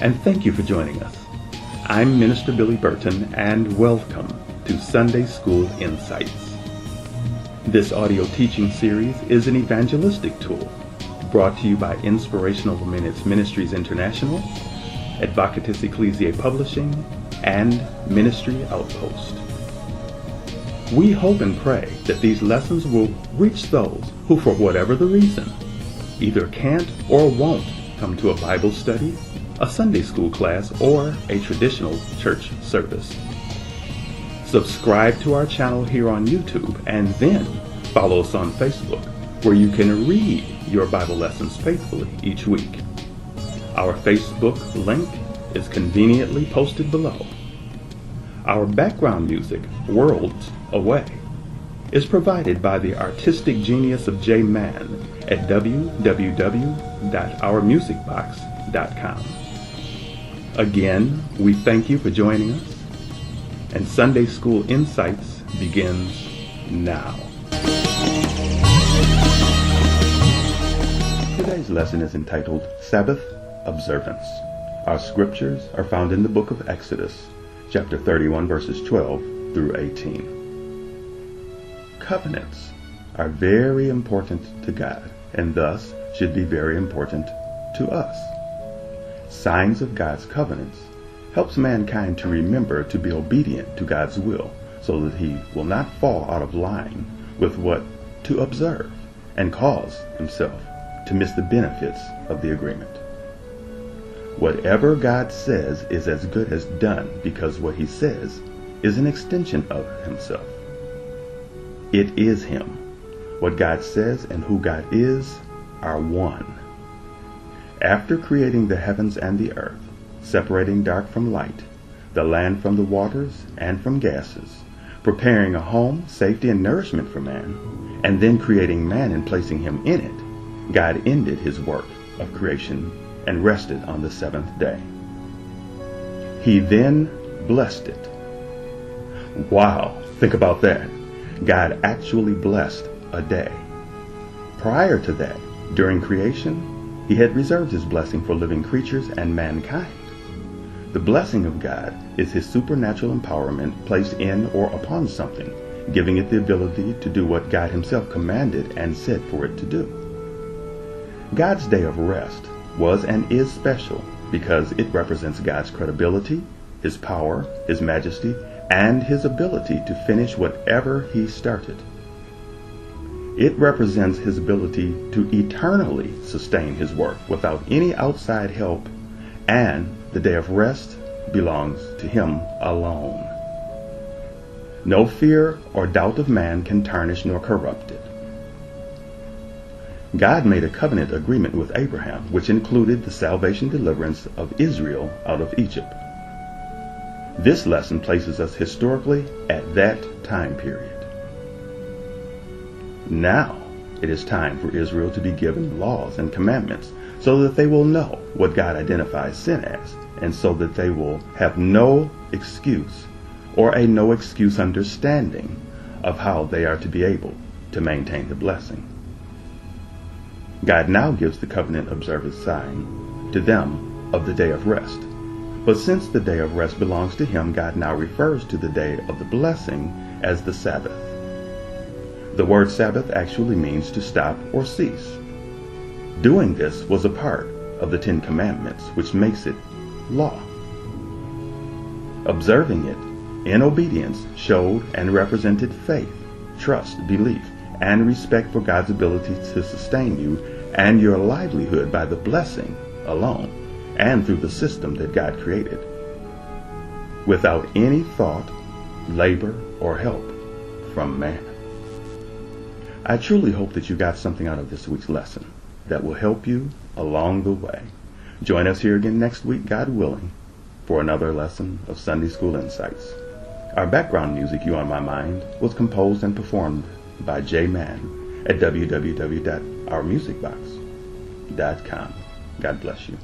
and thank you for joining us. I'm Minister Billy Burton, and welcome to Sunday School Insights. This audio teaching series is an evangelistic tool brought to you by Inspirational Minutes Ministries International, Advocatus Ecclesiae Publishing, and Ministry Outpost. We hope and pray that these lessons will reach those who, for whatever the reason, either can't or won't come to a Bible study, a Sunday school class, or a traditional church service. Subscribe to our channel here on YouTube and then follow us on Facebook, where you can read your Bible lessons faithfully each week. Our Facebook link is conveniently posted below. Our background music, Worlds Away, is provided by the artistic genius of J Man at www.ourmusicbox.com. Again, we thank you for joining us, and Sunday School Insights begins now. Today's lesson is entitled Sabbath Observance. Our scriptures are found in the book of Exodus, chapter 31, verses 12 through 18. Covenants are very important to God, and thus should be very important to us. Signs of God's covenants helps mankind to remember to be obedient to God's will, so that he will not fall out of line with what to observe and cause himself to miss the benefits of the agreement. Whatever God says is as good as done, because what he says is an extension of himself. It is him. What God says and who God is are one. After creating the heavens and the earth, separating dark from light, the land from the waters and from gases, preparing a home, safety, and nourishment for man, and then creating man and placing him in it, God ended his work of creation and rested on the seventh day. He then blessed it. Wow, think about that. God actually blessed a day. Prior to that, during creation, he had reserved his blessing for living creatures and mankind. The blessing of God is his supernatural empowerment placed in or upon something, giving it the ability to do what God himself commanded and said for it to do. God's day of rest was and is special because it represents God's credibility, his power, his majesty, and his ability to finish whatever he started. It represents his ability to eternally sustain his work without any outside help, and the day of rest belongs to him alone. No fear or doubt of man can tarnish nor corrupt it. God made a covenant agreement with Abraham, which included the salvation deliverance of Israel out of Egypt. This lesson places us historically at that time period. Now it is time for Israel to be given laws and commandments so that they will know what God identifies sin as, and so that they will have no excuse or a no excuse understanding of how they are to be able to maintain the blessing. God now gives the covenant observers sign to them of the day of rest. But since the day of rest belongs to him, God now refers to the day of the blessing as the Sabbath. The word Sabbath actually means to stop or cease. Doing this was a part of the Ten Commandments, which makes it law. Observing it in obedience showed and represented faith, trust, belief, and respect for God's ability to sustain you and your livelihood by the blessing alone and through the system that God created, without any thought, labor, or help from man. I truly hope that you got something out of this week's lesson that will help you along the way. Join us here again next week, God willing, for another lesson of Sunday School Insights. Our background music, You On My Mind, was composed and performed by J Man at www.ourmusicbox.com. God bless you.